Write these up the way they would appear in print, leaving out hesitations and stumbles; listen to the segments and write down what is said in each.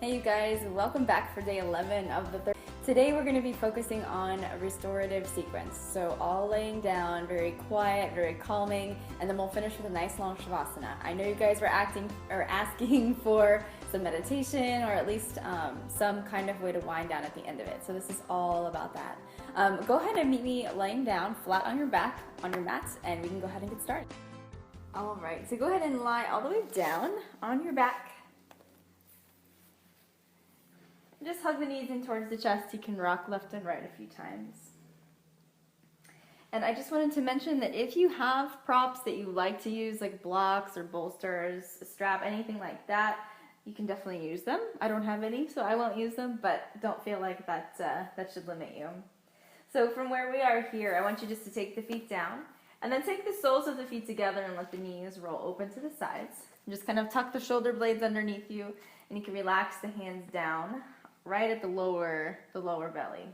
Hey you guys, welcome back for day 11 of the third. Today we're going to be focusing on a restorative sequence. So all laying down, very quiet, very calming, and then we'll finish with a nice long shavasana. I know you guys were asking for some meditation or at least some kind of way to wind down at the end of it. So this is all about that. Go ahead and meet me laying down flat on your back on your mats, and we can go ahead and get started. All right, so go ahead and lie all the way down on your back. Just hug the knees in towards the chest. You can rock left and right a few times. And I just wanted to mention that if you have props that you like to use, like blocks or bolsters, a strap, anything like that, you can definitely use them. I don't have any, so I won't use them, but don't feel like that should limit you. So from where we are here, I want you just to take the feet down, and then take the soles of the feet together and let the knees roll open to the sides. And just kind of tuck the shoulder blades underneath you, and you can relax the hands down right at the lower belly.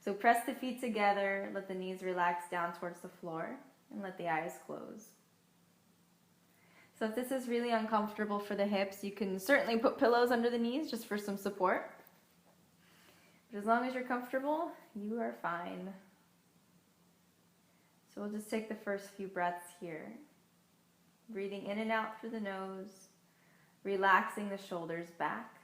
So press the feet together, let the knees relax down towards the floor, and let the eyes close. So if this is really uncomfortable for the hips, you can certainly put pillows under the knees just for some support. But as long as you're comfortable, you are fine. So we'll just take the first few breaths here. Breathing in and out through the nose, relaxing the shoulders back.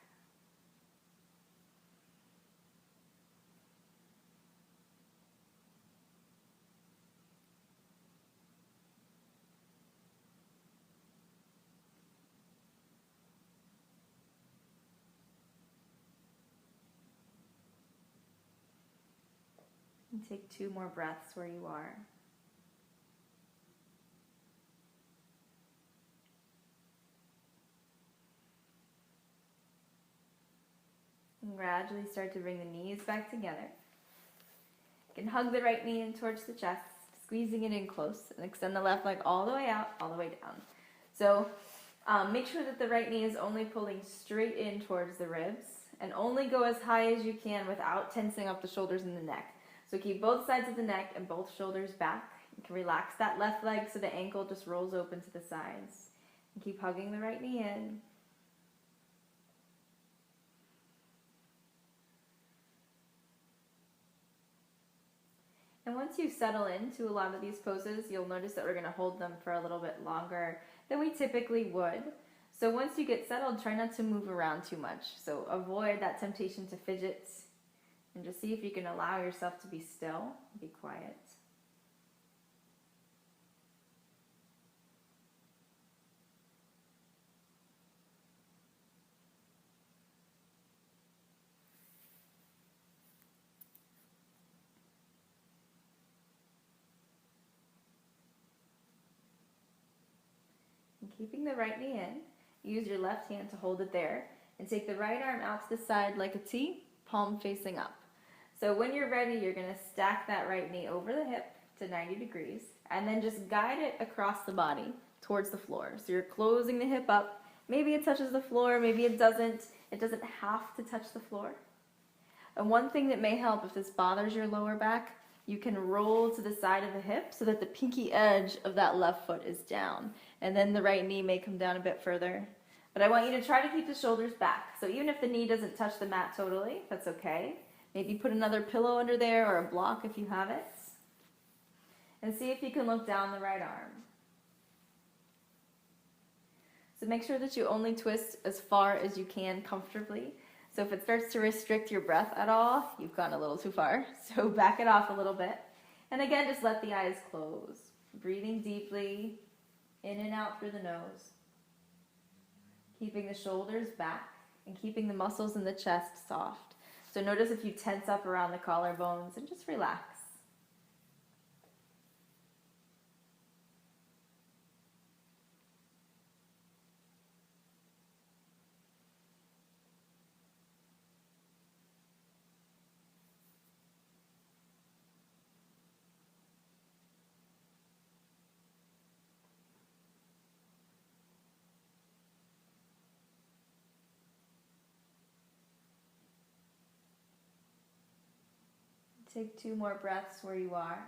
And take 2 more breaths where you are. And gradually start to bring the knees back together. You can hug the right knee in towards the chest, squeezing it in close, and extend the left leg all the way out, all the way down. So make sure that the right knee is only pulling straight in towards the ribs, and only go as high as you can without tensing up the shoulders and the neck. So keep both sides of the neck and both shoulders back. You can relax that left leg so the ankle just rolls open to the sides. And keep hugging the right knee in. And once you settle into a lot of these poses, you'll notice that we're going to hold them for a little bit longer than we typically would. So once you get settled, try not to move around too much. So avoid that temptation to fidget. And just see if you can allow yourself to be still, be quiet. And keeping the right knee in, use your left hand to hold it there, and take the right arm out to the side like a T, palm facing up. So when you're ready, you're going to stack that right knee over the hip to 90 degrees, and then just guide it across the body towards the floor. So you're closing the hip up. Maybe it touches the floor, maybe it doesn't. It doesn't have to touch the floor. And one thing that may help if this bothers your lower back, you can roll to the side of the hip so that the pinky edge of that left foot is down. And then the right knee may come down a bit further. But I want you to try to keep the shoulders back. So even if the knee doesn't touch the mat totally, that's okay. Maybe put another pillow under there or a block if you have it. And see if you can look down the right arm. So make sure that you only twist as far as you can comfortably. So if it starts to restrict your breath at all, you've gone a little too far. So back it off a little bit. And again, just let the eyes close. Breathing deeply, in and out through the nose. Keeping the shoulders back and keeping the muscles in the chest soft. So notice if you tense up around the collarbones and just relax. Take 2 more breaths where you are.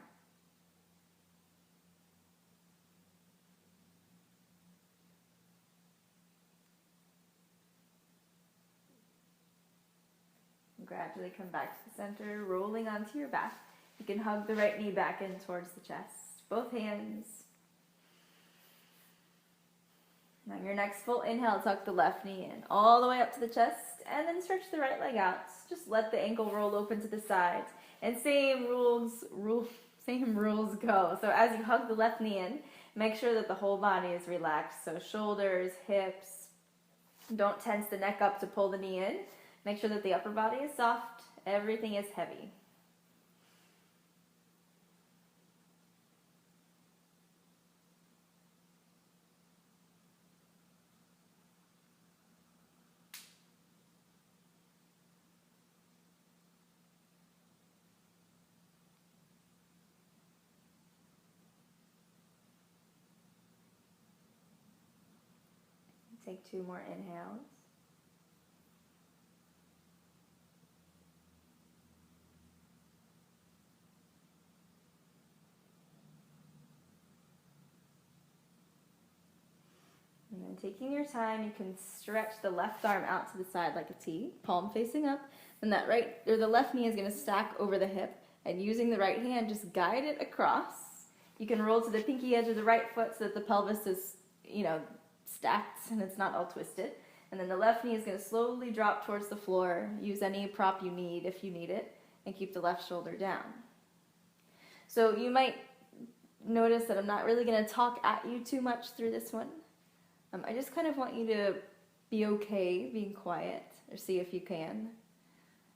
Gradually come back to the center, rolling onto your back. You can hug the right knee back in towards the chest. Both hands. And on your next full inhale, tuck the left knee in all the way up to the chest, and then stretch the right leg out. Just let the ankle roll open to the side. And same rules go. So as you hug the left knee in, make sure that the whole body is relaxed. So shoulders, hips. Don't tense the neck up to pull the knee in. Make sure that the upper body is soft. Everything is heavy. Take 2 more inhales. And then taking your time, you can stretch the left arm out to the side like a T, palm facing up. And the left knee is going to stack over the hip. And using the right hand, just guide it across. You can roll to the pinky edge of the right foot so that the pelvis is, stacked and it's not all twisted. And then the left knee is going to slowly drop towards the floor. Use any prop you need if you need it, and keep the left shoulder down. So you might notice that I'm not really going to talk at you too much through this one. I just kind of want you to be okay being quiet, or see if you can.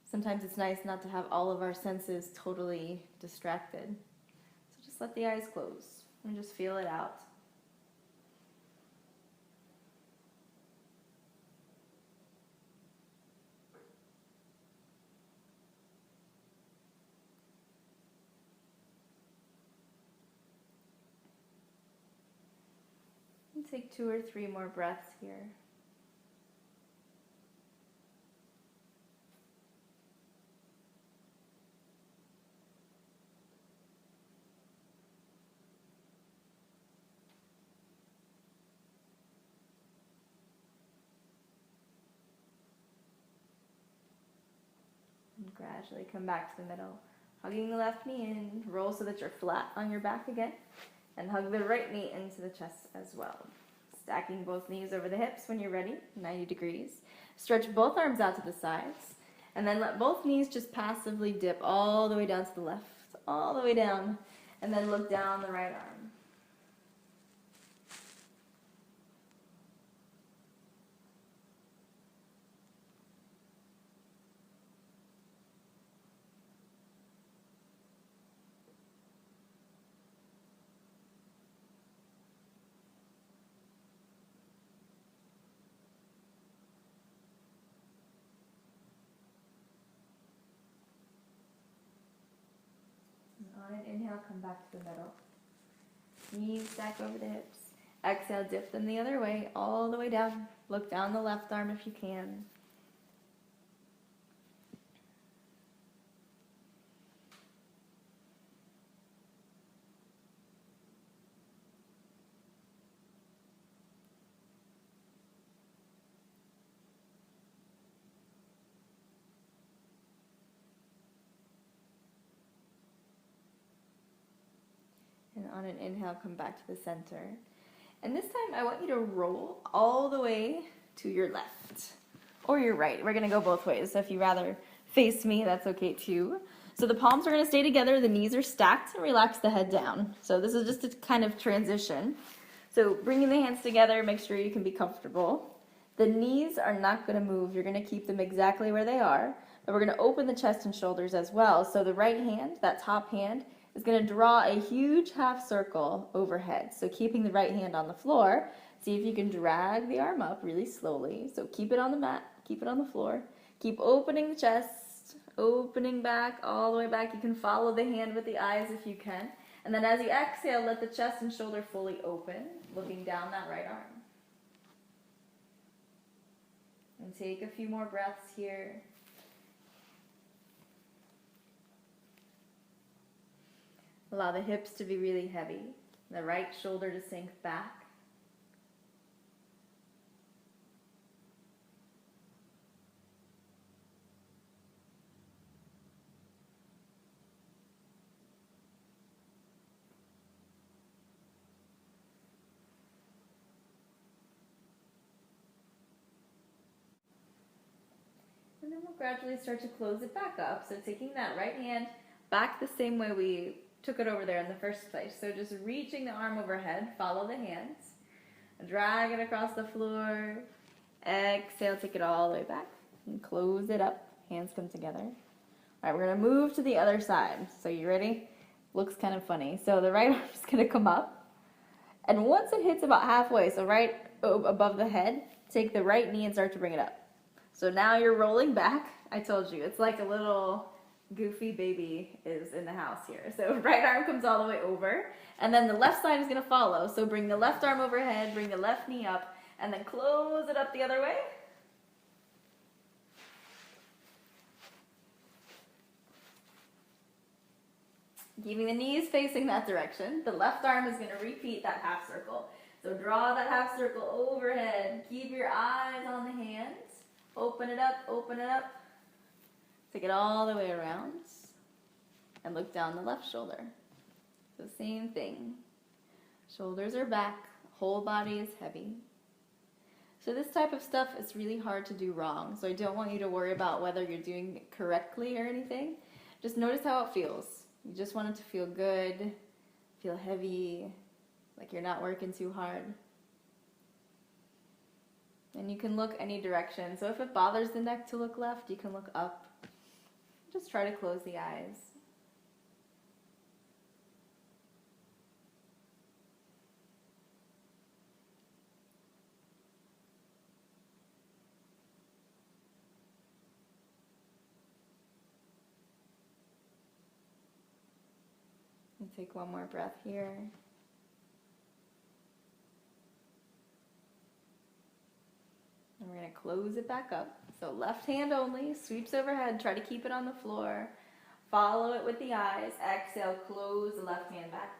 Sometimes it's nice not to have all of our senses totally distracted. So just let the eyes close and just feel it out. Take 2 or 3 more breaths here. And gradually come back to the middle. Hugging the left knee in, roll so that you're flat on your back again. And hug the right knee into the chest as well. Stacking both knees over the hips when you're ready, 90 degrees. Stretch both arms out to the sides. And then let both knees just passively dip all the way down to the left, all the way down. And then look down the right arm. On an inhale, come back to the middle. Knees stack over the hips. Exhale, dip them the other way, all the way down. Look down the left arm if you can. And on an inhale, come back to the center. And this time, I want you to roll all the way to your left or your right. We're going to go both ways. So if you rather face me, that's okay too. So the palms are going to stay together. The knees are stacked, and relax the head down. So this is just a kind of transition. So bringing the hands together, make sure you can be comfortable. The knees are not going to move. You're going to keep them exactly where they are. But we're going to open the chest and shoulders as well. So the right hand, that top hand, is going to draw a huge half circle overhead. So keeping the right hand on the floor, see if you can drag the arm up really slowly. So keep it on the mat, keep it on the floor. Keep opening the chest, opening back, all the way back. You can follow the hand with the eyes if you can. And then as you exhale, let the chest and shoulder fully open, looking down that right arm. And take a few more breaths here. Allow the hips to be really heavy, the right shoulder to sink back. And then we'll gradually start to close it back up. So taking that right hand back the same way we took it over there in the first place. So just reaching the arm overhead, follow the hands, drag it across the floor, exhale, take it all the way back, and close it up. Hands come together. All right, we're gonna move to the other side. So you ready? Looks kind of funny. So the right arm's gonna come up, and once it hits about halfway, so right above the head, take the right knee and start to bring it up. So now you're rolling back. I told you, it's like a little goofy baby is in the house here. So right arm comes all the way over, and then the left side is gonna follow. So bring the left arm overhead, bring the left knee up, and then close it up the other way. Keeping the knees facing that direction. The left arm is gonna repeat that half circle. So draw that half circle overhead. Keep your eyes on the hands. Open it up, open it up. Take it all the way around. And look down the left shoulder. So same thing. Shoulders are back, whole body is heavy. So this type of stuff is really hard to do wrong. So I don't want you to worry about whether you're doing it correctly or anything. Just notice how it feels. You just want it to feel good, feel heavy, like you're not working too hard. And you can look any direction. So if it bothers the neck to look left, you can look up. Just try to close the eyes. And take one more breath here. And we're going to close it back up. So left hand only, sweeps overhead, try to keep it on the floor. Follow it with the eyes. Exhale, close the left hand back.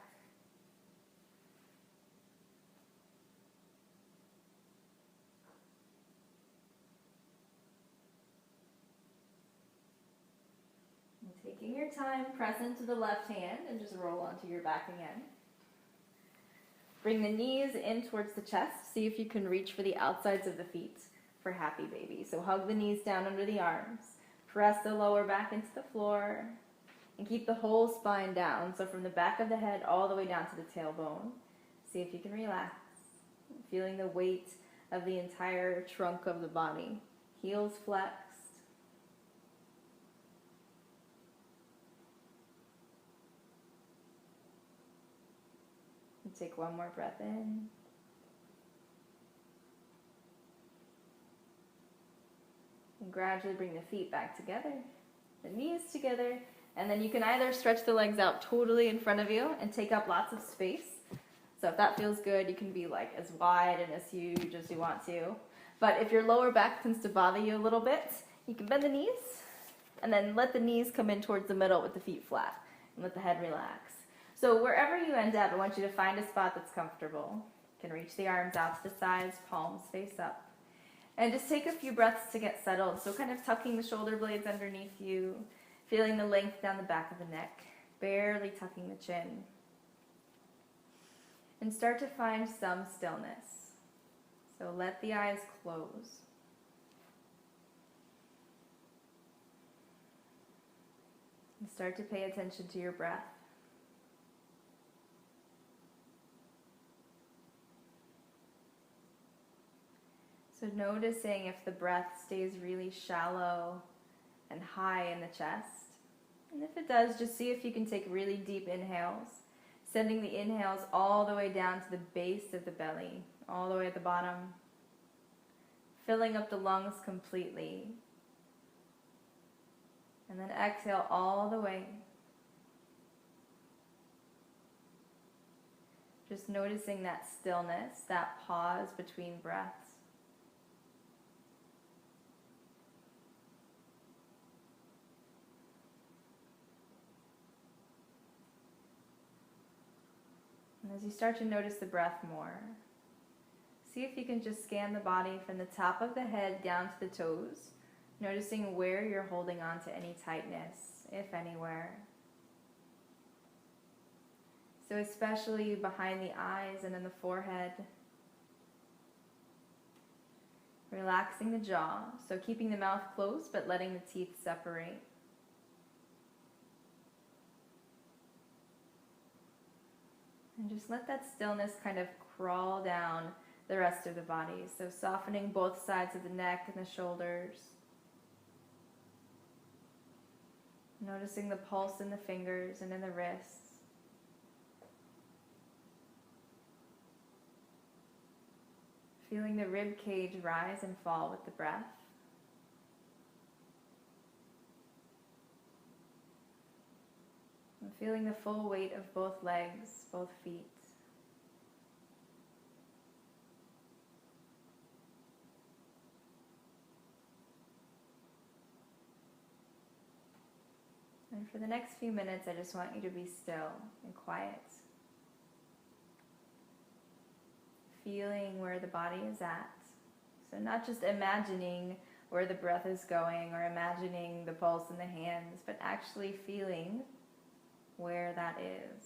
And taking your time, press into the left hand and just roll onto your back again. Bring the knees in towards the chest. See if you can reach for the outsides of the feet for happy baby. So hug the knees down under the arms. Press the lower back into the floor. And keep the whole spine down. So from the back of the head all the way down to the tailbone. See if you can relax. Feeling the weight of the entire trunk of the body. Heels flexed. And take one more breath in. And gradually bring the feet back together, the knees together, and then you can either stretch the legs out totally in front of you and take up lots of space. So if that feels good, you can be like as wide and as huge as you want to. But if your lower back tends to bother you a little bit, you can bend the knees and then let the knees come in towards the middle with the feet flat and let the head relax. So wherever you end up, I want you to find a spot that's comfortable. You can reach the arms out to the sides, palms face up. And just take a few breaths to get settled. So kind of tucking the shoulder blades underneath you, feeling the length down the back of the neck, barely tucking the chin. And start to find some stillness. So let the eyes close. And start to pay attention to your breath. So noticing if the breath stays really shallow and high in the chest. And if it does, just see if you can take really deep inhales, sending the inhales all the way down to the base of the belly, all the way at the bottom, filling up the lungs completely. And then exhale all the way. Just noticing that stillness, that pause between breaths. And as you start to notice the breath more, see if you can just scan the body from the top of the head down to the toes, noticing where you're holding on to any tightness, if anywhere. So especially behind the eyes and in the forehead. Relaxing the jaw, so keeping the mouth closed but letting the teeth separate. And just let that stillness kind of crawl down the rest of the body. So softening both sides of the neck and the shoulders. Noticing the pulse in the fingers and in the wrists. Feeling the rib cage rise and fall with the breath. And feeling the full weight of both legs, both feet. And for the next few minutes, I just want you to be still and quiet. Feeling where the body is at. So not just imagining where the breath is going or imagining the pulse in the hands, but actually feeling where that is.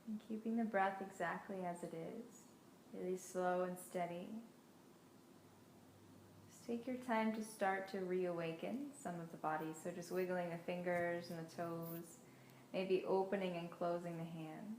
And keeping the breath exactly as it is, really slow and steady. Just take your time to start to reawaken some of the body. So just wiggling the fingers and the toes, maybe opening and closing the hands.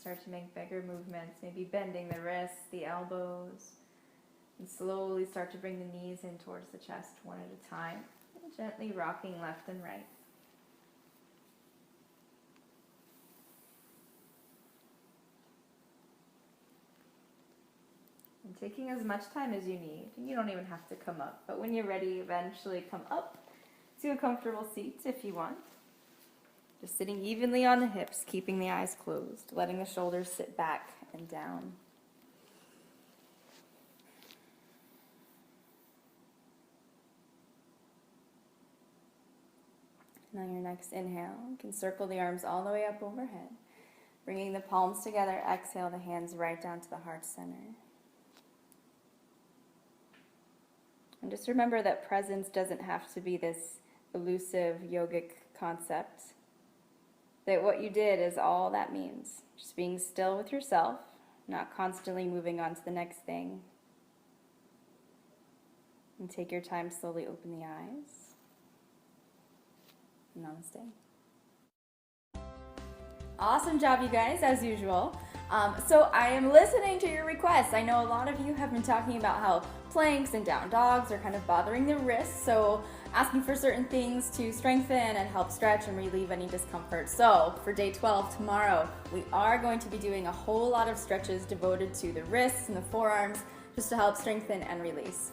Start to make bigger movements, maybe bending the wrists, the elbows, and slowly start to bring the knees in towards the chest one at a time, and gently rocking left and right. And taking as much time as you need. You don't even have to come up, but when you're ready, eventually come up to a comfortable seat if you want. Just sitting evenly on the hips, keeping the eyes closed, letting the shoulders sit back and down. And on your next inhale, you can circle the arms all the way up overhead. Bringing the palms together, exhale the hands right down to the heart center. And just remember that presence doesn't have to be this elusive yogic concept. That what you did is all that means. Just being still with yourself, not constantly moving on to the next thing. And take your time, slowly open the eyes. Namaste. Awesome job, you guys, as usual. So I am listening to your requests. I know a lot of you have been talking about how planks and down dogs are kind of bothering the wrists, so asking for certain things to strengthen and help stretch and relieve any discomfort. So for day 12 tomorrow, we are going to be doing a whole lot of stretches devoted to the wrists and the forearms just to help strengthen and release.